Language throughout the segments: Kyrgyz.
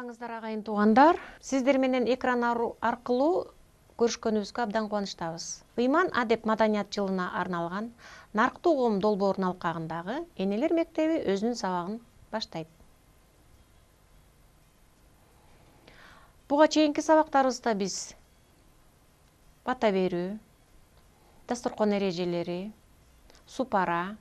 Саламатсызбаңыздар агайын туугандар. Сиздер менен экран аркылуу көрүшкөнүбүзгө абдан кубанычтабыз. Ыйман адеп маданият жылына арналган Нарктуу коом долбоорунун алкагындагы Энелер мектеби өзүнүн сабагын баштайт. Буга чейинки сабактарыбызда биз бата берүү, дасторкон эрежелери, супара,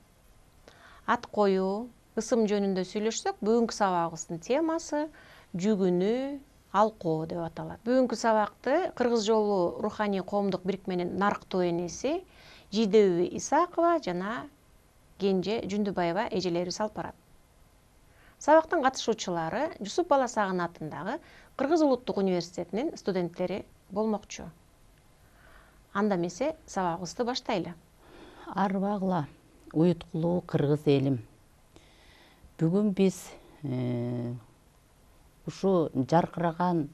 ат коюу, ысым жөнүндө сүйлөшсөк, бүгүнкү сабагыбыздын темасы жүгүнүү, алкоо деп аталат. Бүгүнкү сабакты Кыргыз жолу руханий коомдук бирикменин нарктуу энеси Жидеби Исакова жана Кенже Жүндүбаева эжелерибиз алып барат. Сабактын катышуучулары Жусуп Баласагын атындагы Кыргыз улуттук университетинин студенттери болмокчу. Анда эмесе сабагыбызды баштайлы. Арбагыла, уюткулуу кыргыз элим. Бүгүн биз ушу жаркыраган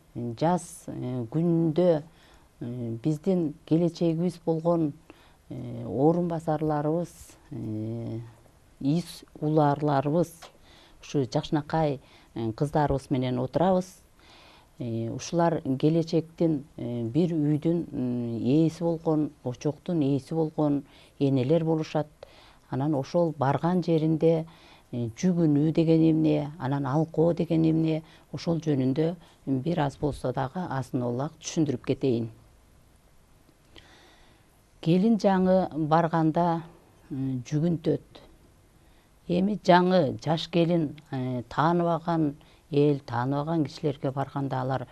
жаз күнүндө биздин келечегибиз болгон орун басарларыбыз, из уларларыбыз, ушу жакшынакай кыздарыбыз менен отурабыз. Ушулар келечектин бир үйдүн ээси болгон, очоктун ээси болгон энелер болушат. Анан ошол барган жеринде жүгүнүү деген эмне, анан алкоо деген эмне, ошол жөнүндө бир аз болсо дагы азын аулак түшүндүрүп кетейин. Келин жаңы барганда жүгүнтөт. Эми жаңы жаш келин тааныбаган эл, тааныбаган кишилерге барганда алар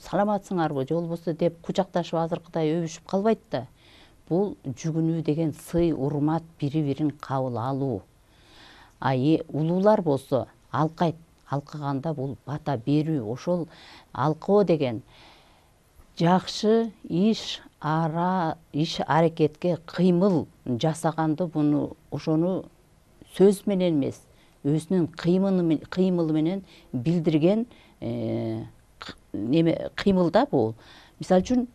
саламатсыңарбы, же болбосо деп кучакташып азыркыдай өбүшүп калбайт да. Бул жүгүнүү деген сый, урмат, бири-бирин кабыл алуу. Улуулар болсо алкайт, алкаганда бул бата берүү. Ошол алкоо деген жакшы иш аракетке кыймыл жасаганды, ошону сөз менен эмес, өзүнүн кыймылы менен билдирген кыймыл да бул. Мисалы үчүн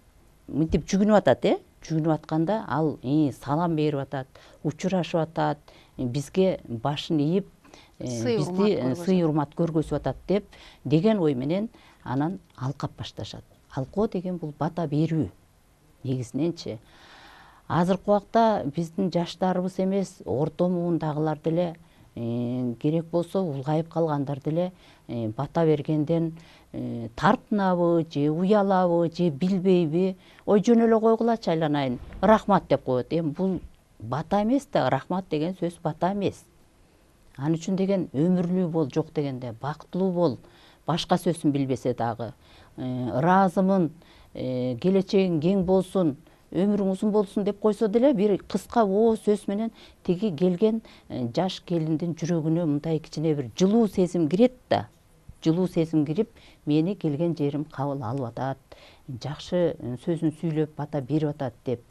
мынтип жүгүнүп атат, жүгүнүп атканда ал салам берип атат, учурашып атат, бизге башын ийип, бизди сый урмат көргөзүп атат деген ой менен анан алкап башташат. Алкоо деген бул бата берүү негизиненчи. Азыркы убакта биздин жаштарыбыз эмес, орто муундагылар деле керек болсо улгайып калгандар деле бата бергенден тартынабы, же уялабы, же билбейби, ой жөн эле койгулачы айланайын, рахмат деп коет. Эми бул бата эмес да, рахмат деген сөз бата эмес. Ал үчүн деген өмүрлүү бол, жок дегенде бактылуу бол, башка сөзүн билбесе дагы. Ыраазымын, келечегиң кең болсун, өмүрүң узун болсун деп койсо деле бир кыска сөз менен тиги келген жаш келиндин жүрөгүнө мындай кичине бир жылуу сезим кирет да. Жылуу сезим кирип, мени келген жерим кабыл алып атат, жакшы сөзүн сүйлөп бата берип атат деп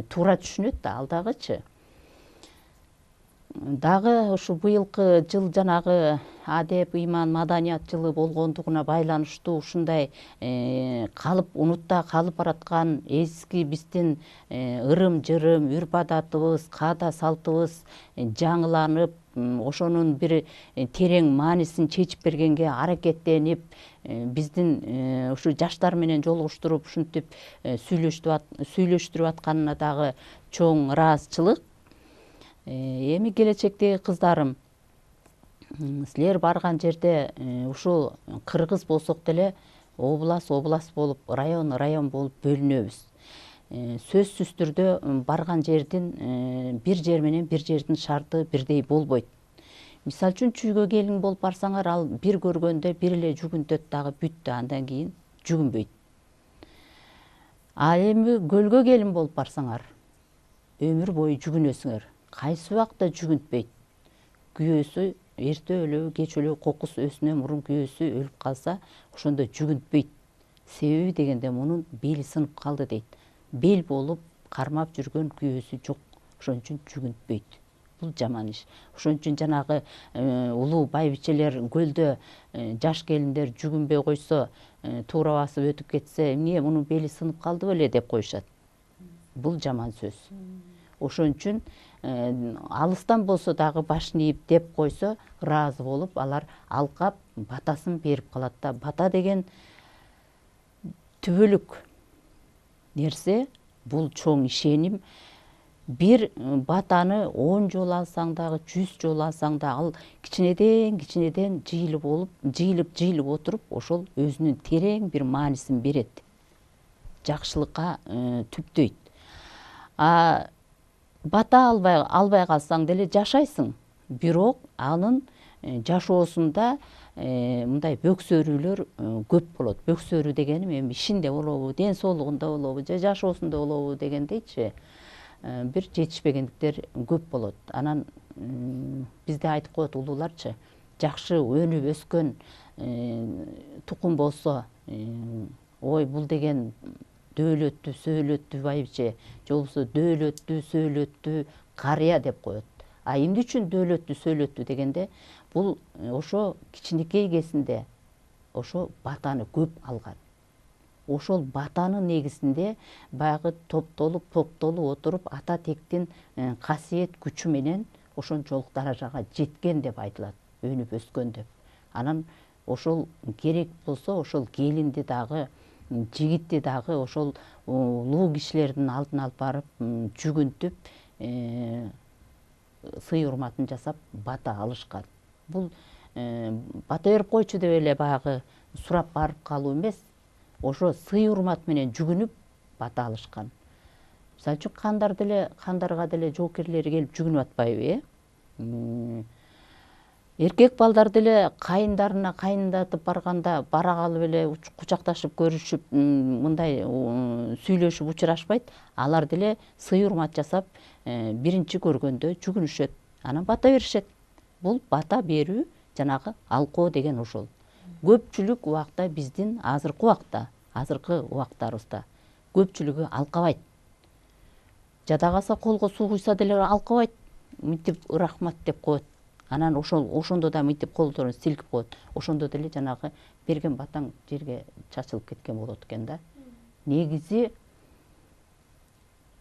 туура түшүнөт да, ал дагычы. Дагы ушу быйылкы жыл жанагы адеп, ыйман, маданият жылы болгондугуна байланыштуу ушундай унутта калып бараткан эски биздин ырым-жырым, үрп-адатыбыз, каада салтыбыз жаңыланып, ошонун бир терең маанисин чечип бергенге аракеттенип, биздин ушу жаштар менен жолугуштуруп, ушинтип сүйлөштүрүп атканына дагы чоң ыраазычылык. Эми келечектеги кыздарым, силер барган жерде ушул кыргыз болсок деле область болуп, район болуп бөлүнөбүз. Сөзсүз түрдө барган жердин бир жер менен бир жердин шарты бирдей болбойт. Мисалы үчүн чүйгө келин болуп барсаңар, ал бир көргөндө бир эле жүгүнтөт дагы бүттү, андан кийин жүгүнбөйт. Эми көлгө келин болуп барсаңар, өмүр бою жүгүнөсүңөр. Кайсы убакта жүгүнтпөйт. Күйөөсү эрте өлөбү, кеч өлөбү, кокусу өзүнөн мурун күйөөсү өлүп калса, ошондо жүгүнтпөйт. Себеби дегенде мунун бели сынып калды дейт. Бел болуп кармап жүргөн күйөөсү жок, ошон үчүн жүгүнтпөйт. Бул жаман иш. Ошон үчүн жанагы улуу байбичелер көлдө жаш келиндер жүгүнбөй койсо, туура басып өтүп кетсе, эмне мунун бели сынып калды беле деп коюшат. Бул жаман сөз. Ошон үчүн алыстан болсо дагы башын ийип деп койсо ыраазы болуп алар алкап батасын берип калат да. Бата деген түбөлүк нерсе, бул чоң ишеним. Бир батаны 10 жолу алсаң дагы, 100 жолу алсаң да, ал кичинеден жыйылып отуруп, ошол өзүнүн терең бир маанисин берет. Жакшылыкка түптөйт. Бата албай калсаң деле жашайсың. Бирок анын жашоосунда мындай бөксөрүүлөр көп болот. Бөксөрүү дегеним эми ишинде болобу, ден соолугунда болобу, же жашоосунда болобу дегендейчи. Бир жетишпегендиктер көп болот. Анан бизде айтып коет улууларчы, жакшы өнүп өскөн тукум болсо, ой бул деген дөөлөттүү, сөөлөттүү байбиче, же болбосо дөөлөттүү, сөөлөттүү карыя деп коет. Эмне үчүн дөөлөттүү, сөөлөттүү дегенде, бул ошо кичинекей кезинде ошо батаны көп алган. Ошол батанын негизинде баягы топтолуп отуруп, ата тектин касиет күчү менен ошончолук даражага жеткен деп айтылат, өнүп өскөн деп. Анан ошол керек болсо, ошол келинди дагы, жигитти дагы ошол улуу кишилердин алдына алып барып, жүгүнтүп, сый урматын жасап бата алышкан. Бул бата берип койчу деп эле баягы сурап барып калуу эмес, ошо сый урмат менен жүгүнүп бата алышкан. Мисалы үчүн кандарга деле жоокерлери келип жүгүнүп атпайбы, эркек балдар деле кайындарына кайындатып барганда бара калып эле кучакташып көрүшүп, мындай сүйлөшүп учурашпайт. Алар деле сый урмат жасап, биринчи көргөндө жүгүнүшөт, анан бата беришет. Бул бата берүү, жанагы алкоо деген ошол. Көпчүлүк убакта биздин азыркы убактарыбызда көпчүлүгү алкабайт. Жада калса колго суу куйса деле алкабайт, мынтип рахмат деп коет. Анан ошондо да мынтип колдорун силкип коет. Ошондо деле жанагы берген батаң жерге чачылып кеткен болот экен да. Негизи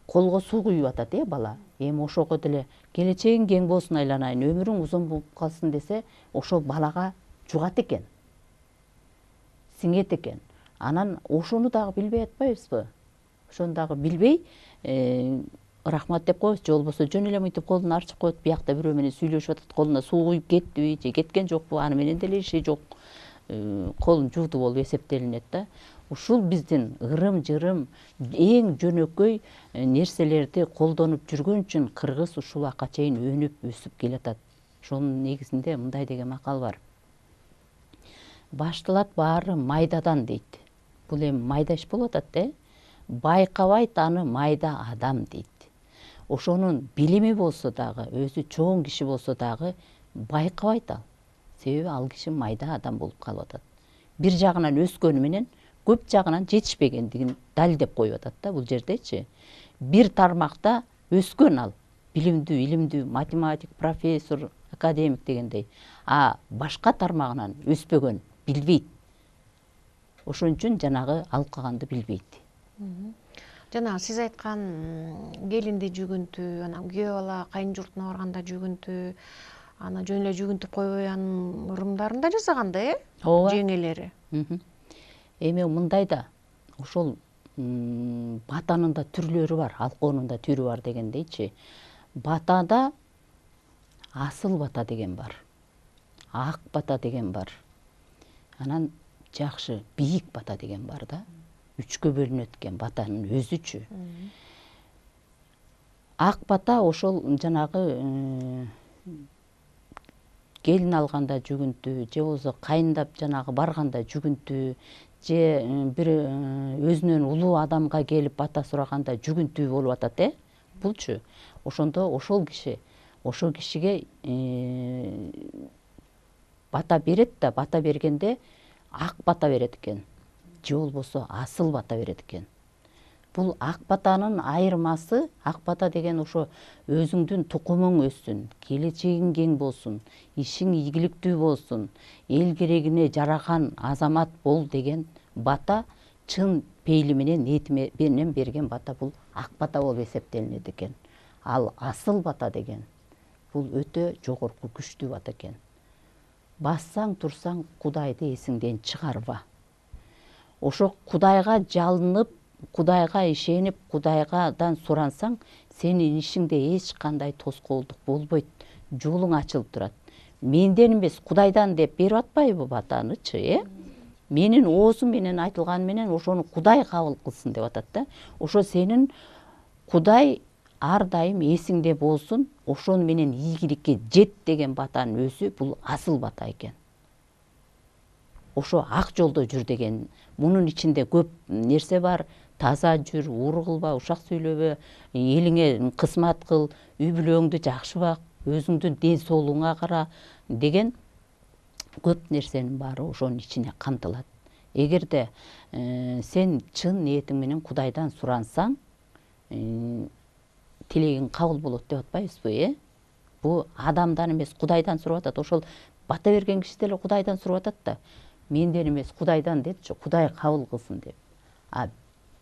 колго суу куюп атат бала. Эми ошого деле келечегиң кең болсун айланайын, өмүрүң узун болуп калсын десе, ошол балага жугат экен, сиңет экен. Анан ошону дагы билбей атпайбызбы? Ошону дагы билбей рахмат деп коебуз, же болбосо жөн эле мынтип колун арчып коет, биякта бирөө менен сүйлөшүп атат, колуна суу куюп кеттиби, же кеткен жокпу, аны менен деле иши жок. Колун жууду болуп эсептелинет да. Ушул биздин ырым-жырым, эң жөнөкөй нерселерди колдонуп жүргөн үчүн кыргыз ушул акка чейин өнүп өсүп келатат. Ошонун негизинде мындай деген макал бар. Башталат баары майдадан дейт. Бул эми майда иш болуп атат, байкабайт аны майда адам дейт. Ошонун билими болсо дагы, өзү чоң киши болсо дагы байкабайт ал. Себеби ал киши майда адам болуп калып атат. Бир жагынан өскөнү менен көп жагынан жетишпегендигин далилдеп коюп атат да бул жердечи. Бир тармакта өскөн ал, билимдүү, илимдүү, математик, профессор, академик дегендей. Башка тармагынан өспөгөн, билбейт. Ошон үчүн жанагы алкаганды билбейт. Жана сиз айткан келинди жүгүнтүү, анан күйөө бала кайын журтуна барганда жүгүнтүү, аны жөн эле жүгүнтүп койбой анын ырымдарын да жасаган да, Ооба. жеңелери. Эми мындай да, ошол батанын да түрлөрү бар, алкоонун да түрү бар дегендейчи. Батада асыл бата деген бар, ак бата деген бар, анан жакшы бийик бата деген бар да. Үчкө бөлүнөт экен батанын өзүчү. Ак бата ошол жанагы келин алганда жүгүнтүү, же болбосо кайындап жанагы барганда жүгүнтүү, же бир өзүнөн улуу адамга келип бата сураганда жүгүнтүү болуп атат, Булчу ошондо ошол кишиге бата берет да, бата бергенде ак бата берет экен, же болбосо асыл бата берет экен. Бул ак батанын айырмасы, ак бата деген ошо өзүңдүн тукумуң өссүн, келечегиң кең болсун, ишиң ийгиликтүү болсун, эл керегине жараган азамат бол деген бата, чын пейили менен, ниети менен берген бата, бул ак бата болуп эсептелинет экен. Ал асыл бата деген бул өтө жогорку күчтүү бата экен. Бассаң турсаң Кудайды эсиңден чыгарба. Ошо Кудайга жалынып, Кудайга ишенип, Кудайгадан сурансаң, сенин ишиңде эч кандай тоскоолдук болбойт, жолуң ачылып турат. Менден эмес, Кудайдан деп берип атпайбы батанычы, Менин оозум менен айтылган менен ошону Кудай кабыл кылсын деп атат да. Ошо сенин Кудай ар дайым эсиңде болсун, ошону менен ийгиликке жет деген батанын өзү бул асыл бата экен. Ошо ак жолдо жүр деген. Мунун ичинде көп нерсе бар. Таза жүр, уру кылба, ушак сүйлөбө, элиңе кызмат кыл, үй бүлөңдү жакшы бак, өзүңдүн ден соолугуңа кара деген көп нерсенин баары ошонун ичине камтылат. Эгерде сен чын ниетиң менен Кудайдан сурансаң, тилегиң кабыл болот деп атпайбызбы, Бу адамдан эмес, Кудайдан сурап атат. Ошол бата берген киши деле Кудайдан сурап атат да. Менден эмес, Кудайдан дечи, Кудай кабыл кылсын деп. А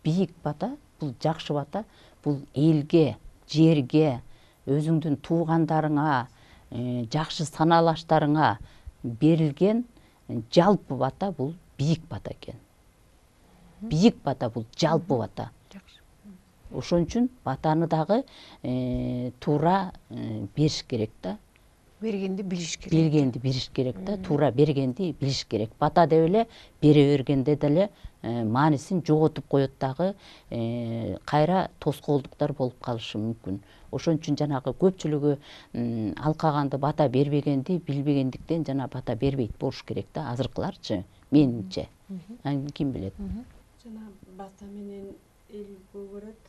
бийик бата, бул жакшы бата, бул элге, жерге, өзүңдүн туугандарыңа, жакшы санаалаштарыңа берилген жалпы бата, бул бийик бата экен. Бийик бата бул жалпы бата. Ошон үчүн батаны дагы туура бериш керек да. Бергенди билиш керек. Билгенди билиш керек да, туура бергенди билиш керек. Бата деп эле бере бергенде деле маанисин жоготуп коет дагы, кайра тоскоолдуктар болуп калышы мүмкүн. Ошон үчүн жанагы көпчүлүгү алкаганды бата бербегенди билбегендиктен жана бата бербейт болуш керек да, азыркыларчы, менимче. Ким билет? Жана бата менен эл көгөрөт,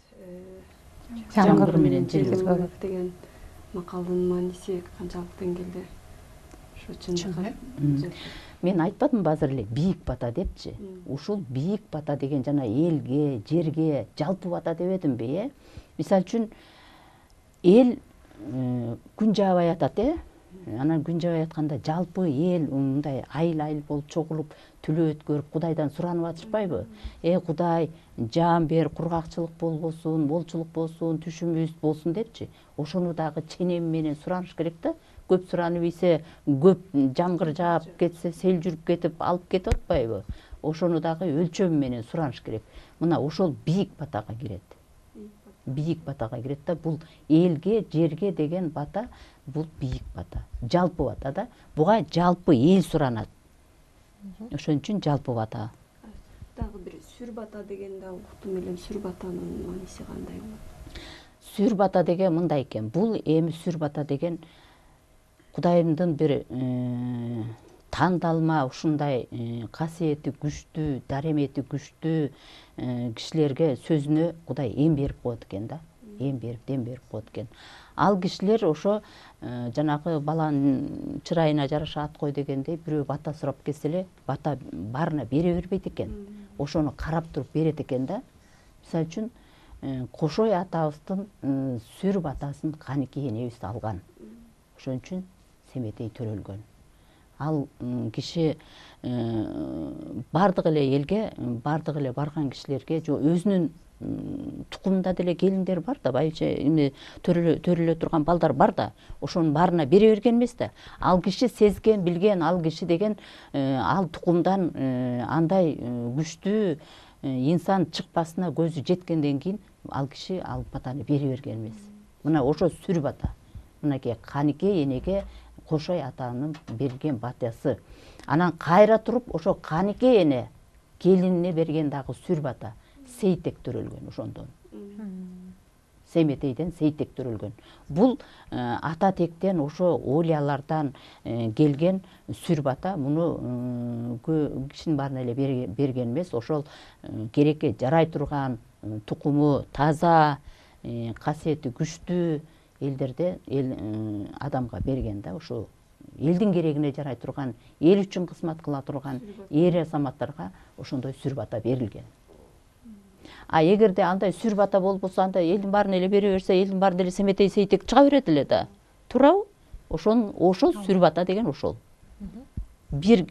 Жамгыр менен жел жел көгөрөт деген макалдын мааниси канчалык деңгээлде? Ошо чын. Мен айтпадымбы азыр эле бийик бата депчи. Ушул бийик бата деген жана элге, жерге жалпы бата дебедимби, Мисалы үчүн эл күн жаабай атат, Анан күн жаабай атканда жалпы эл мындай айыл болуп чогулуп, түлөө өткөрүп Кудайдан суранып атышпайбы? Кудай, жаам бер, кургакчылык болбосун, молчулук болсун, түшүмүбүз болсун депчи. Ошону дагы ченем менен сураныш керек да. Көп суранып ийсе, көп жамгыр жаап кетсе, сел жүрүп кетип алып кетип атпайбы? Ошону дагы өлчөм менен сураныш керек. Мына ошол бийик батага кирет. Бийик батага кирет да. Бул элге, жерге деген бата, бул бийик бата. Жалпы бата да. Буга жалпы эл суранат. Ошон үчүн жалпы бата. Дагы бир сүр бата деген да уктум элем. Сүр батанын мааниси кандай болот? Сүр бата деген мындай экен. Бул эми сүр бата деген Кудайымдын бир тандалма ушундай касиети күчтүү, даремети күчтүү кишилерге сөзүнө Кудай эм берип коет экен да. Эм берип, дем берип коет экен. Ал кишилер ошо жанагы баланын чырайына жараша ат кой дегендей, бирөө бата сурап келсе эле, бата баарына бере бербейт экен. Ошону карап туруп берет экен да. Мисалы үчүн Кошой атабыздын сүр батасын Каники энебиз алган. Ошон үчүн Семетей төрөлгөн. Ал киши бардык эле элге, бардык эле барган кишилерге, өзүнүн тукумунда деле келиндер бар да, байча эми төрөлө турган балдар бар да, ошонун баарына бере берген эмес да. Ал киши сезген, билген, ал киши деген ал тукумдан андай күчтүү инсан чыкпасына көзү жеткенден кийин ал киши ал батаны бере берген эмес. Мына ошо сүр бата. Мынакей Канике энеге Кошой атанын берген батасы. Анан кайра туруп ошо Канике эне келинине берген дагы сүр бата. Сейтек төрөлгөн ошондон. Семетейден Сейтек төрөлгөн. Бул ата тектен ошо олиялардан келген сүр бата. Муну кишинин баарына эле берген эмес. Ошол керекке жарай турган, тукуму таза, касиети күчтүү элдерде адамга берген да. Ошо элдин керегине жарай турган, эл үчүн кызмат кыла турган эр азаматтарга ошондой сүр бата берилген. А эгерде андай сүр бата болбосо, анда элдин баарына эле бере берсе, элдин баарында эле Семетей Сейтек чыга берет эле да. Туурабы? Ошол сүр бата деген ошол. Бир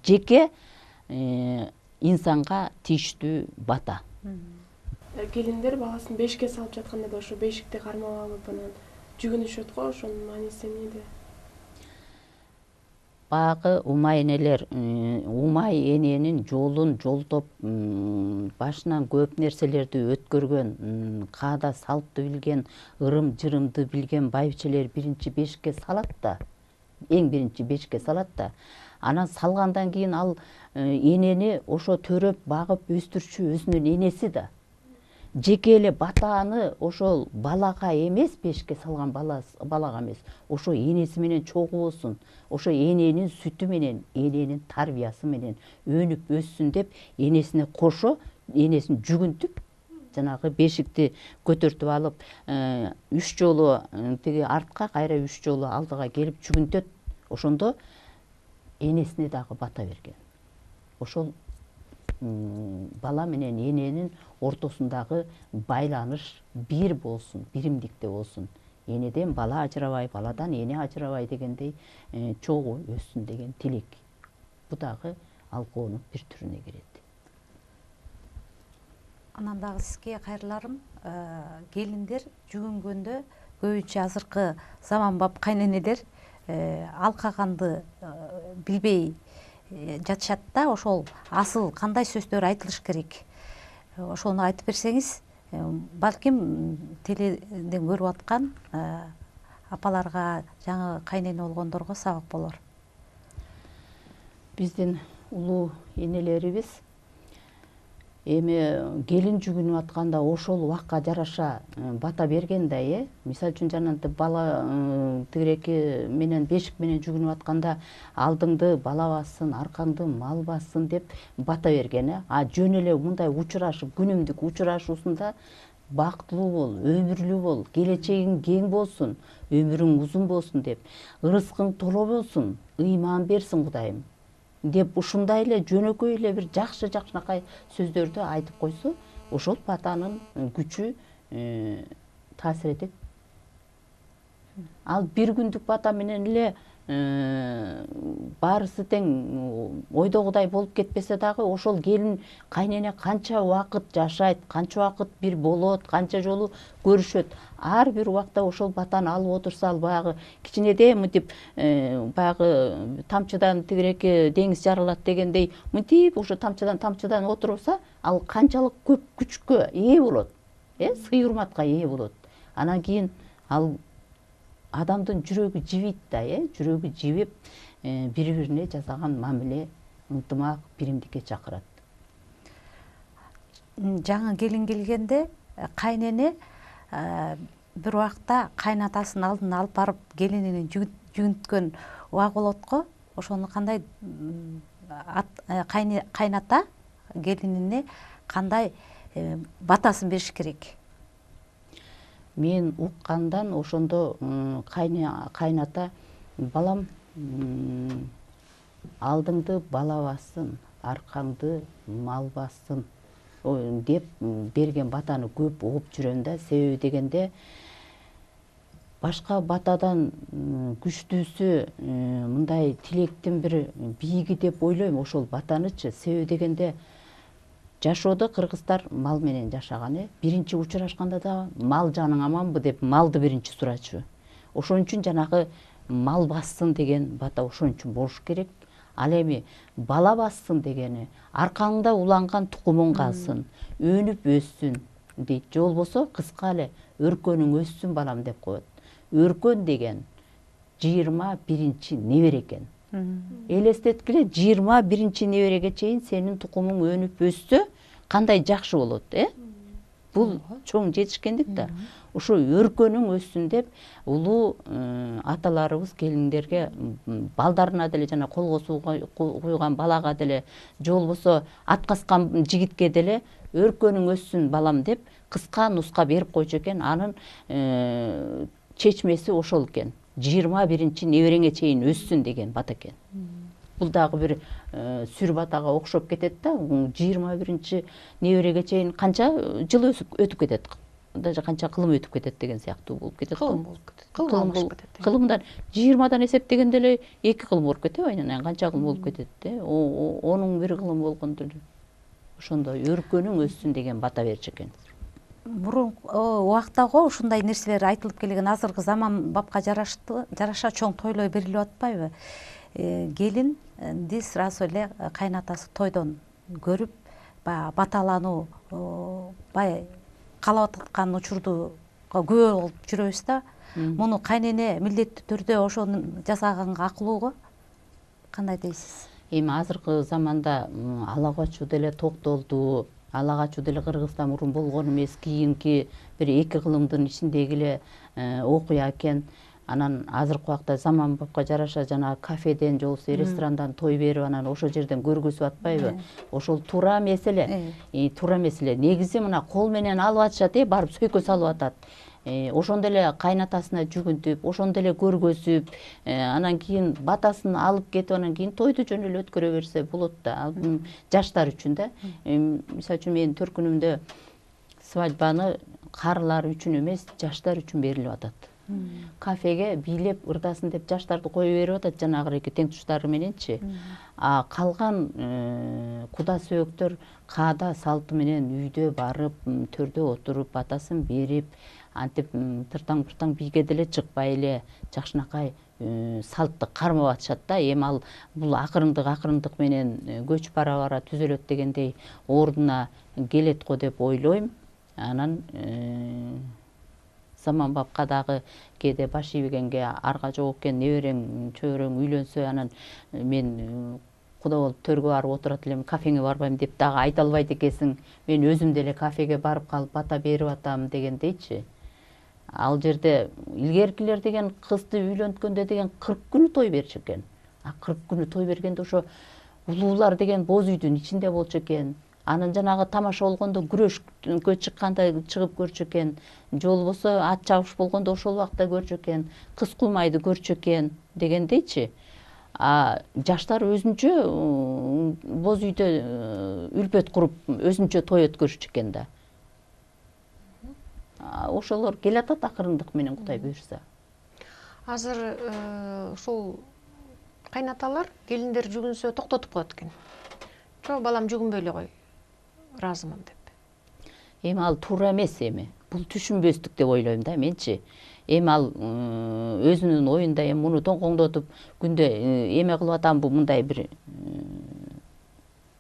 жеке инсанга тийиштүү бата. келиндер баласын бешикке салып жатканда да ошо бешикти кармап алып анан жүгүнүшөт го, ошонун мааниси эмнеде? Баягы умай энелер, умай эненин жолун жолтоп, башынан көп нерселерди өткөргөн, каада салтты билген, ырым-жырымды билген байбичелер биринчи бешикке салат да, эң биринчи бешикке салат да, анан салгандан кийин ал энени ошо төрөп, багып өстүрчү өзүнүн энеси да. Жеке эле батаны ошол балага эмес, бешикке салган балага эмес, ошо энеси менен чогуу болсун, ошо эненин сүтү менен, эненин тарбиясы менен өнүп өссүн деп энесине кошо, энесин жүгүнтүп, жанагы бешикти көтөртүп алып, 3 жолу тиги артка, кайра 3 жолу алдыга келип жүгүнтөт. Ошондо энесине дагы бата берген. Ошол бала менен эненин ортосундагы байланыш бир болсун, биримдикте болсун. Энеден бала ажырабай, баладан эне ажырабай дегендей чогуу өссүн деген тилек. Бу дагы алкоонун бир түрүнө кирет. Анан дагы сизге кайрыларым, келиндер жүгүнгөндө көбүнчө азыркы заманбап кайненелер алкаганды билбей жатышат да, ошол асыл кандай сөздөр айтылыш керек? Ошону айтып берсеңиз, балким теледен көрүп аткан апаларга, жаңы кайнене болгондорго сабак болор. Биздин улуу энелерибиз эми келин жүгүнүп атканда ошол убакка жараша бата берген да, мисалы үчүн жанагынтип бала тигиреки менен бешик менен жүгүнүп атканда алдыңды бала бассын, аркаңды мал бассын деп бата берген. А жөн эле мындай учурашып, күнүмдүк учурашуусунда бактылуу бол, өмүрлүү бол, келечегиң кең болсун, өмүрүң узун болсун деп, ырыскың толо болсун, ыйман берсин Кудайым деп ушундай эле жөнөкөй эле бир жакшынакай сөздөрдү айтып койсо, ошол батанын күчү таасир этет. Ал бир күндүк бата менен эле баарысы тең ойдогудай болуп кетпесе дагы, ошол келин кайнене канча убакыт жашайт, канча убакыт бир болот, канча жолу көрүшөт. Ар бир убакта ошол батаны алып отурса, ал баягы кичинеден мынтип баягы тамчыдан тигиреки деңиз жарылат дегендей, мынтип ошо тамчыдан отурса, ал канчалык көп күчкө ээ болот, сый урматка ээ болот. Анан кийин ал адамдын жүрөгү жибийт да, жүрөгү жибип, бири-бирине жасаган мамиле, ынтымак, биримдикке чакырат. Жаңы келин келгенде кайнене бир убакта кайнатасын алдына алып барып келинин жүгүнткөн убак болот го. Ошону кандай кайната келинине кандай батасын бериш керек? Мен уккандан ошондо кайната балам алдыңды бала бассын, аркаңды мал бассын деп берген батаны көп угуп жүрөм да. Себеби дегенде башка батадан күчтүүсү мындай тилектин бир бийиги деп ойлойм ошол батанычы. Себеби дегенде жашоодо кыргыздар мал менен жашаган, биринчи учурашканда да мал жаның аманбы деп малды биринчи сурачу. Ошон үчүн жанагы мал бассын деген бата ошон үчүн болуш керек. Ал эми бала бассын дегени аркаңда уланган тукумуң калсын, өнүп өссүн дейт. Же болбосо кыска эле өркөнүң өссүн балам деп коет. Өркөн деген 21-чи небере экен. Элестеткиле, 21-чи небереге чейин сенин тукумуң өнүп өссө, кандай жакшы болот, Бул чоң жетишкендик да. Ошо өркөнүң өссүн деп улуу аталарыбыз келиндерге, балдарына деле, жана колго куйган балага деле, же болбосо ат каскан жигитке деле өркөнүң өссүн балам деп кыска нуска берип койчу экен. Анын чечмеси ошол экен. 21-чи небереңе чейин өссүн деген бата экен. Бул дагы бир сүр батага окшоп кетет да. 21-чи небереге чейин канча жыл өтүп кетет. Даже канча кылым өтүп кетет деген сыяктуу болуп кетет. Кылымдан 20дан эсептегенде эле 2 кылым болуп кетеби? Анан канча кылым болуп кетет, Онун бир кылым болгондо эле ошондо өркөнүң өссүн деген бата берчү экен. мурунку убактагы ушундай нерселер айтылып келген азыркы заманбапка жараша чоң тойлой берилип атпайбы? Келинди сразу эле кайнатасы тойдон көрүп, баягы баталануу, баягы каалап аткан учурду күбө болуп жүрөбүз да. Муну кайнене милдеттүү түрдө ошону жасаганга акылуу. Кандай дейсиз? Эми азыркы заманда ала качуу деле токтолду. Ала качуу деле Кыргызда мурун болгон эмес, кийинки бир 2 кылымдын ичиндеги эле окуя экен. Анан азыркы убакта заманбапка жараша жана кафеден же болбосо ресторандан той берип, анан ошол жерден көргөзүп атпайбы? Ошол туура меселе. Туура меселе. Негизи мына кол менен алып атышат, барып сөйкө салып атат. Ошондо эле кайнатасына жүгүнтүп, ошондо эле көргөзүп, анан кийин батасын алып кетип, анан кийин тойду жөн эле өткөрө берсе болот да. Ал жаштар үчүн да. Мисалы үчүн менин төркүнүмдө свадьбаны карылар үчүн эмес, жаштар үчүн берилип атат. Кафеге бийлеп ырдасын деп жаштарды коюп берип атат, жанагы тең туштары мененчи. Калган куда сөөктөр каада салты менен үйдө барып, төрдө отуруп, батасын берип, антип тыртаң-быртаң бийге деле чыкпай эле жакшынакай салтты кармап атышат да. Эми ал бул акырындык менен көч бара түзөлөт дегендей ордуна келет го деп ойлойм. Анан заманбапка дагы кээде баш ийбегенге арга жок экен, неберең, чөбөрөң үйлөнсө, анан мен куда болуп төргө барып отурат элем, кафеңе барбайм деп дагы айта албайт экенсиң. Мен өзүм деле кафеге барып калып бата берип атам дегендейчи. Ал жерде илгеркилер деген кызды үйлөнткөндө деген 40 күнү той берчү экен. 40 күнү той бергенде ошо улуулар деген боз үйдүн ичинде болчу экен. Анан жанагы тамаша болгондо күрөшкө чыкканда чыгып көрчү экен. Же болбосо ат чабыш болгондо ошол убакта көрчү экен. Кыз куймайды көрчү экен дегендейчи. Жаштар өзүнчө боз үйдө үлпөт куруп, өзүнчө той өткөрүшчү экен да. Ошолор келатат акырындык менен, Кудай буйрса. Азыр ушул кайнаталар келиндер жүгүнсө токтотуп коет экен. Жок, балам жүгүнбөй эле кой, ыраазымын деп. Эми ал туура эмес эми. Бул түшүнбөстүк деп ойлойм да менчи. Эми ал өзүнүн оюнда эми муну тоңкоңдотуп күндө эме кылып атам, бул мындай бир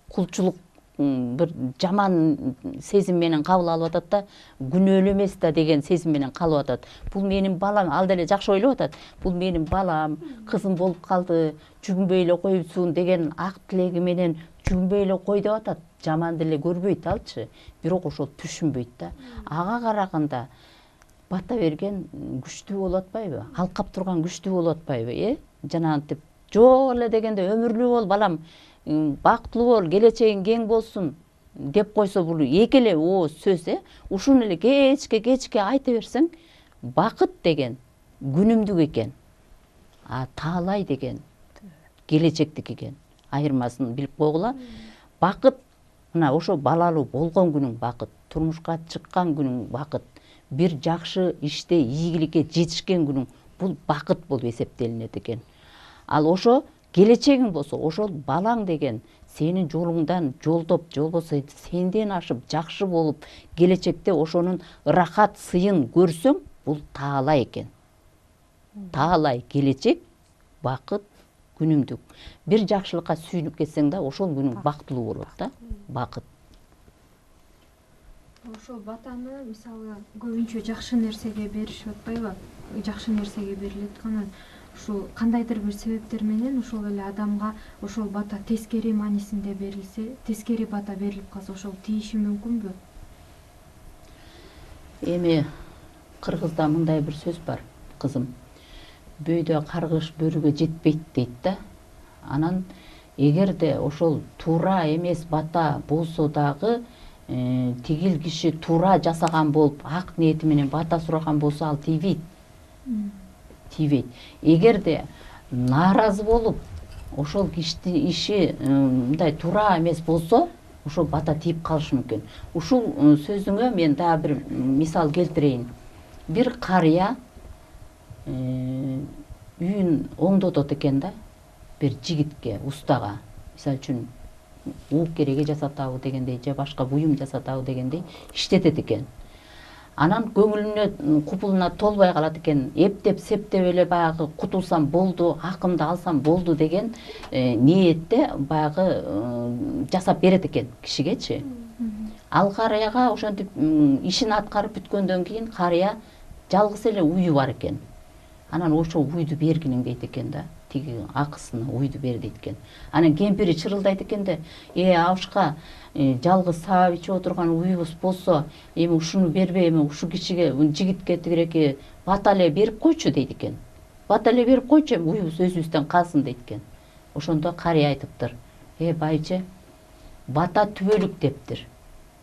кулчулук, бир жаман сезим менен кабыл алып атат да, күнөөлүү эмес да деген сезим менен калып атат. Бул менин балам, ал деле жакшы ойлоп атат. Бул менин балам, кызым болуп калды, жүгүнбөй эле коюпсуң деген ак тилеги менен жүгүнбөй эле кой деп атат. Жаман деле көрбөйт алчы, бирок ошол түшүнбөйт да. Ага караганда бата берген күчтүү болуп атпайбы? Алкап турган күчтүү болуп атпайбы, жанагынтип жок эле дегенде өмүрлүү бол балам, бактылуу бол, келечегиң кең болсун деп койсо, бул эки эле ооз сөз, ушуну эле кечке айта берсең, бакыт деген күнүмдүк экен. Таалай деген келечектик экен. Айырмасын билип койгула. Бакыт мына ошо балалуу болгон күнүң бакыт, турмушка чыккан күнүң бакыт, бир жакшы иште ийгиликке жетишкен күнүң, бул бакыт болуп эсептелинет экен. Ал ошо келечегиң болсо, ошол балаң деген сенин жолуңдан жолдоп, же болбосо сенден ашып жакшы болуп, келечекте ошонун ырахат сыйын көрсөң, бул таалай экен. Таалай келечек, бакыт, күнүмдүк. Бир жакшылыкка сүйүнүп кетсең да, ошол күнүң бактылуу болот да, бакыт. Ошол батаны мисалы көбүнчө жакшы нерсеге беришип атпайбы? Жакшы нерсеге берилет гана. Ушул кандайдыр бир себептер менен ошол эле адамга ошол бата тескери маанисинде берилсе, тескери бата берилип калса, ошол тийиши мүмкүнбү? Эми Кыргызда мындай бир сөз бар, кызым. Бөйдө каргыш бөрүгө жетпейт дейт да. Анан эгерде ошол туура эмес бата болсо дагы, тигил киши туура жасаган болуп, ак ниети менен бата сураган болсо, ал тийбейт. Тийбейт. Эгерде нааразы болуп, ошол кишинин иши мындай туура эмес болсо, ошол бата тийип калышы мүмкүн. Ушул сөзүңө мен дагы бир мисал келтирейин. Бир карыя үйүн оңдотот экен да, бир жигитке, устага, мисалы үчүн уук кереге жасатабы дегендей, же башка буюм жасатабы дегендей иштетет экен. Анан көңүлүнө купулуна толбой калат экен. Эптеп септеп эле баягы кутулсам болду, акымды алсам болду деген ниетте баягы жасап берет экен кишигечи. Ал карыяга ошентип ишин аткарып бүткөндөн кийин карыя жалгыз эле уyu бар экен. Анан ошо уйду бергиниң дейт экен да. Тиги акысына уйду бер дейт экен. Анан кемпири чырылдайт экен да, абышка жалгыз саап ичип отурган уюбуз болсо, эми ушуну бербей, эми ушу кишиге, жигитке тигиреки бата эле берип койчу дейт экен. Бата эле берип койчу, эми уюбуз өзүбүздөн калсын дейт экен. Ошондо карыя айтыптыр. Байчы, бата түбөлүк дептир.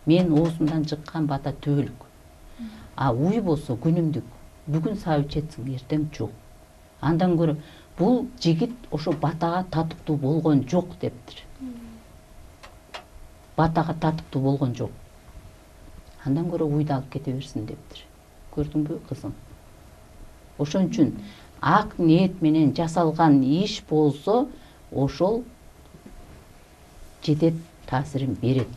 Мен оозумдан чыккан бата түбөлүк. А уй болсо күнүмдүк. Бүгүн саап ичетсиң, эртең жок. Андан көрө бул жигит ошо батага татыктуу болгон жок дептир. Батага татыктуу болгон жок. Андан көрө уйду алып кете берсин дептир. Көрдүңбү кызым? Ошон үчүн ак ниет менен жасалган иш болсо, ошол жетет, таасирин берет.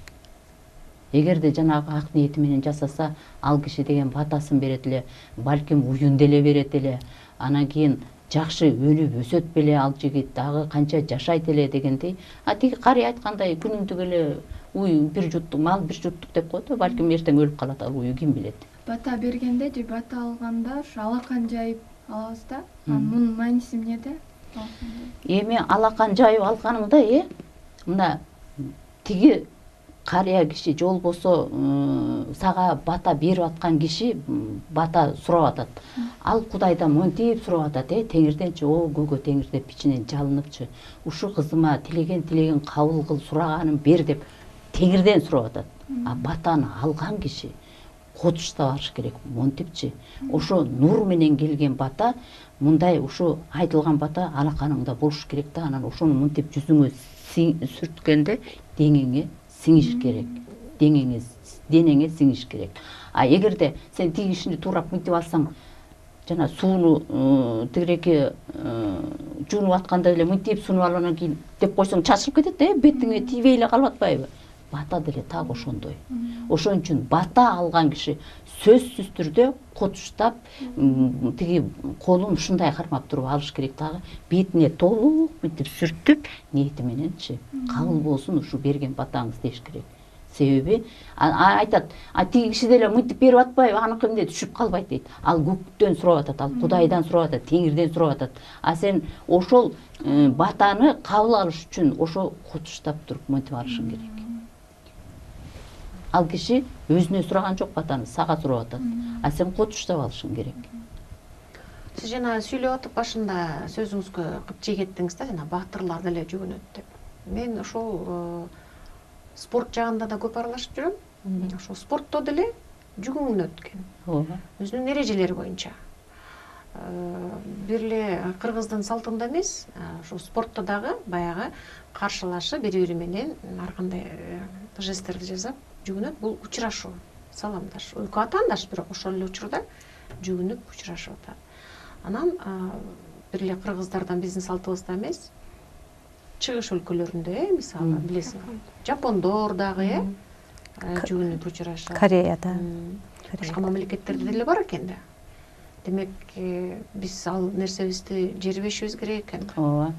Эгерде жанагы ак ниети менен жасаса, ал киши деген батасын берет эле, балким уюн деле берет эле. Анан кийин жакшы өнүп өсөт беле ал жигит, дагы канча жашайт эле дегендей. Тиги карый айткандай күнүмдүк эле уй бир жуттук, мал бир жуттук деп коет, балким эртең өлүп калат ал уй, ким билет. Бата бергенде же бата алганда ушу алакан жайып алабыз да. Мунун мааниси эмнеде? Эми алакан жайып алганыңда, мына тиги карыя киши же болбосо сага бата берип аткан киши бата сурап атат. Ал Кудайдан монтип сурап атат, Теңирденчи, көкө Теңир деп ичинен жалыныпчы. Ушу кызыма тилеген кабыл кыл, сураганым бер деп Теңирден сурап атат. А батаны алган киши котушта барыш керек, монтипчи. Ошо нур менен келген бата, мындай ушу айтылган бата алаканыңда болуш керек да, анан ошону монтип жүзүңө сүрткөндө деңеңе сиңиш керек. Денеңе сиңиш керек. А эгерде сен тиги кишини туурап мынтип алсаң, жана сууну тигиреки жуунуп атканда эле мынтип сунуп алып анан кийин деп койсоң чачылып кетет да, бетиңе тийбей эле калып атпайбы? Бата деле так ошондой. Ошон үчүн бата алган киши сөзсүз түрдө котуштап, тиги колун ушундай кармап туруп алыш керек дагы, бетине толук мынтип сүртүп, ниети мененчи, кабыл болсун ушу берген батаңыз деш керек. Себеби айтат, тиги киши деле мынтип берип атпайбы, аныкы эмне түшүп калбайт дейт. Ал көктөн сурап атат, ал Кудайдан сурап атат, Теңирден сурап атат. А сен ошол батаны кабыл алыш үчүн ошо котуштап туруп мынтип алышың керек. Ал киши өзүнө сураган жок батаны, сага сурап атат. А сен котуштап алышың керек. Сиз жана сүйлөп атып башында сөзүңүзгө кыпчей кеттиңиз да, жана баатырлар деле жүгүнөт деп. Мен ошол спорт жагында да көп аралашып жүрөм. Ошо спортто деле жүгүнөт экен. Ооба. Өзүнүн эрежелери боюнча. Бир эле кыргыздын салтында эмес, ошо спортто дагы баягы каршылашып бири-бири менен ар кандай жесттерди жасап жүгүнөт. Бул учурашуу, саламдаш, экөө атаандаш, бирок ошол эле учурда жүгүнүп учурашып атат. Анан бир эле кыргыздардан биздин салтыбызда эмес, чыгыш өлкөлөрүндө, мисалы, билесиң, жапондор дагы жүгүнүп учурашат. Кореяда. Башка мамлекеттерде деле бар экен да. Демек, биз ал нерсебизди жербешибиз керек экен. Ооба.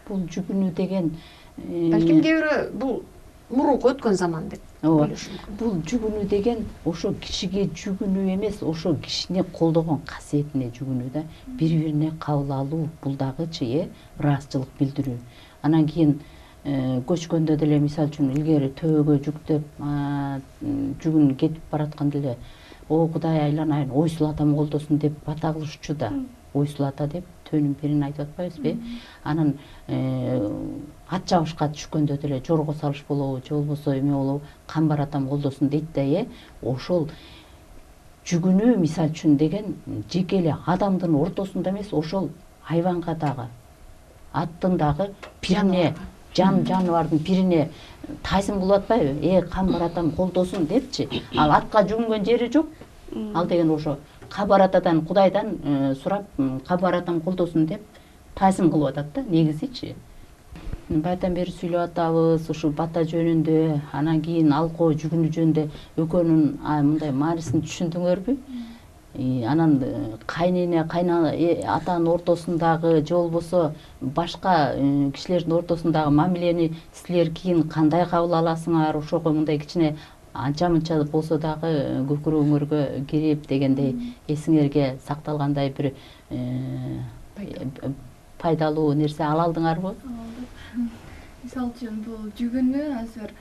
Бул жүгүнүү деген Балким кээ бирөө бул мурунку өткөн заман деп ойлошу мүмкүн. Бул жүгүнүү деген ошо кишиге жүгүнүү эмес, ошо кишини колдогон касиетине жүгүнүү да, бири-бирине кабыл алуу, бул дагычы ыраазычылык билдирүү. Анан кийин көчкөндө деле, мисалы үчүн, илгери төбөгө жүктөп, жүгүн кетип баратканда эле, Кудай айланайын, ойсул атам колдосун деп бата кылышчу да. Ойсул ата деп төөнүн бирин айтып атпайбызбы? Анан ат чабышка түшкөндө деле жорго салыш болобу, же болбосо эме болобу, камбар атам колдосун дейт да, ошол жүгүнүү мисалы үчүн деген жеке эле адамдын ортосунда эмес, ошол хайванга дагы, аттын дагы пирине, жаныбардын пирине тайзым кылып атпайбы? Камбар атам колдосун депчи. Ал атка жүгүнгөн жери жок. Ал деген ошо Камбар атадан, Кудайдан сурап, камбар атам колдосун деп тайзым кылып атат да, негизичи. Байдан бери сүйлөп атабыз ушу бата жөнүндө, анан кийин алкоо жүгүнүү жөнүндө экөөнүн мындай маанисин түшүндүңөрбү? Анан кайнене, атанын ортосундагы же болбосо башка кишилердин ортосундагы мамилени силер кийин кандай кабыл аласыңар? Ошого мындай кичине анча мынча болсо дагы көкүрөгүңөргө кирип дегендей эсиңерге сакталгандай бир пайдалуу нерсе ала алдыңарбы? Мисалы үчүн бул жүгүнүү азыр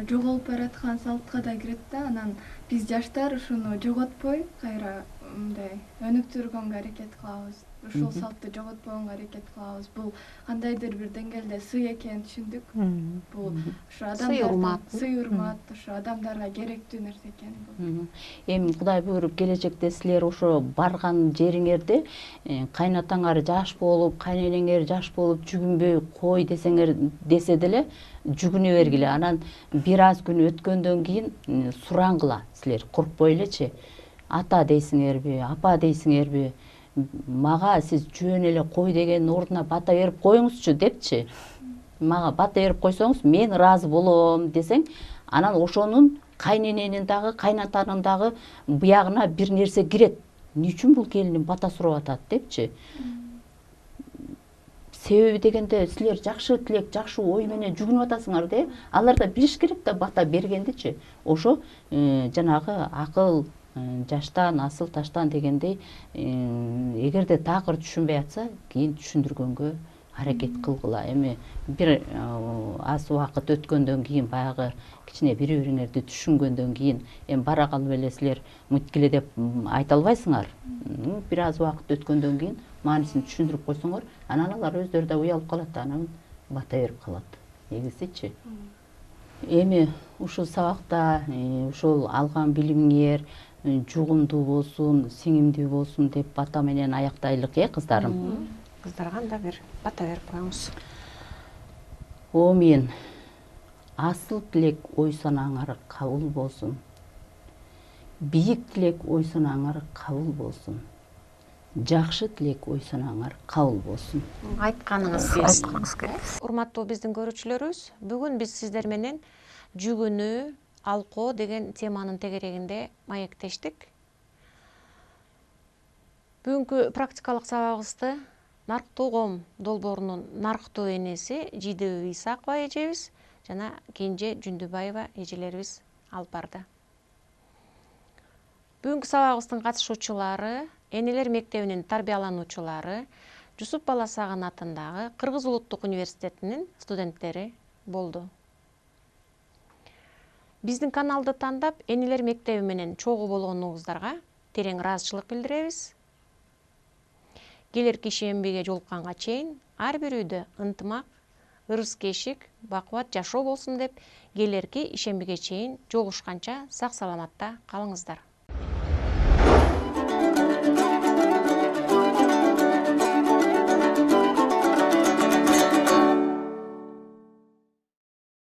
жоголуп бараткан салтка да кирет да, анан биз жаштар ушуну жоготпой кайра мындай өнүктүргөнгө аракет кылабыз. Ушул салтты жоготпогонго аракет кылабыз. Бул кандайдыр бир деңгээлде сый экенин түшүндүк. Бул ушу адамдар сый урмат, ушу адамдарга керектүү нерсе экен бул. Эми Кудай буйруп келечекте силер ошо барган жериңерде кайнатаңар жаш болуп, кайненеңер жаш болуп жүгүнбөй кой десе деле жүгүнө бергиле. Анан бир аз күн өткөндөн кийин сураңгыла силер, коркпой элечи. Ата дейсиңерби, апа дейсиңерби, мага сиз жөн эле кой дегендин ордуна бата берип коюңузчу депчи. Мага бата берип койсоңуз мен ыраазы болом десең, анан ошонун кайнененин дагы, кайнатанын дагы буягына бир нерсе кирет. Эмне үчүн бул келиним бата сурап атат депчи. Себеби дегенде силер жакшы тилек, жакшы ой менен жүгүнүп атасыңар да, алар да билиш керек да бата бергендичи. Ошо жанагы акыл жаштан асыл таштан дегендей эгерде такыр түшүнбөй атса кийин түшүндүргөнгө аракет кылгыла. Эми бир аз убакыт өткөндөн кийин баягы кичине бири бириңерди түшүнгөндөн кийин эми бара калып эле силер мыткиле деп айта албайсыңар. Бир аз убакыт өткөндөн кийин маанисин түшүндүрүп койсоңор, анан алар өздөрү да уялып калат, анан бата берип калат. Негизичи. Эми ушул сабакта ушул алган билимиңер жугумдуу болсун, сиңимдүү болсун деп бата менен аяктайлык, кыздарым. Кыздарга да бир бата берип коюңуз. Омин. Асыл тилек ой санаңар кабыл болсун. Бийик тилек ой санаңар кабыл болсун. Жакшы тилек ой санаңар кабыл болсун. Айтканыңыз келсин. Урматтуу биздин көрүүчүлөрүбүз, бүгүн биз сиздер менен жүгүнүү, алкоо деген теманын тегерегинде маектештик. Бүгүнкү практикалык сабагыбызды Нарктуу ком долбоорунун нарктуу энеси Жидебей Исакова эжебиз жана Кенже Жүндүбаева эжелерибиз алып барды. Бүгүнкү сабагыбыздын катышуучулары Энелер мектебинин тарбиялануучулары, Жусуп Баласагын атындагы Кыргыз Улуттук университетинин студенттери болду. Биздин каналды тандап, Энелер мектеби менен чогуу болгонуңуздарга терең ыраазычылык билдиребиз. Келерки ишембиге жолукканга чейин ар бир үйдө ынтымак, ырыс-кешик, бакубат жашоо болсун деп, келерки ишембиге чейин жолугушканча сак саламатта калыңыздар.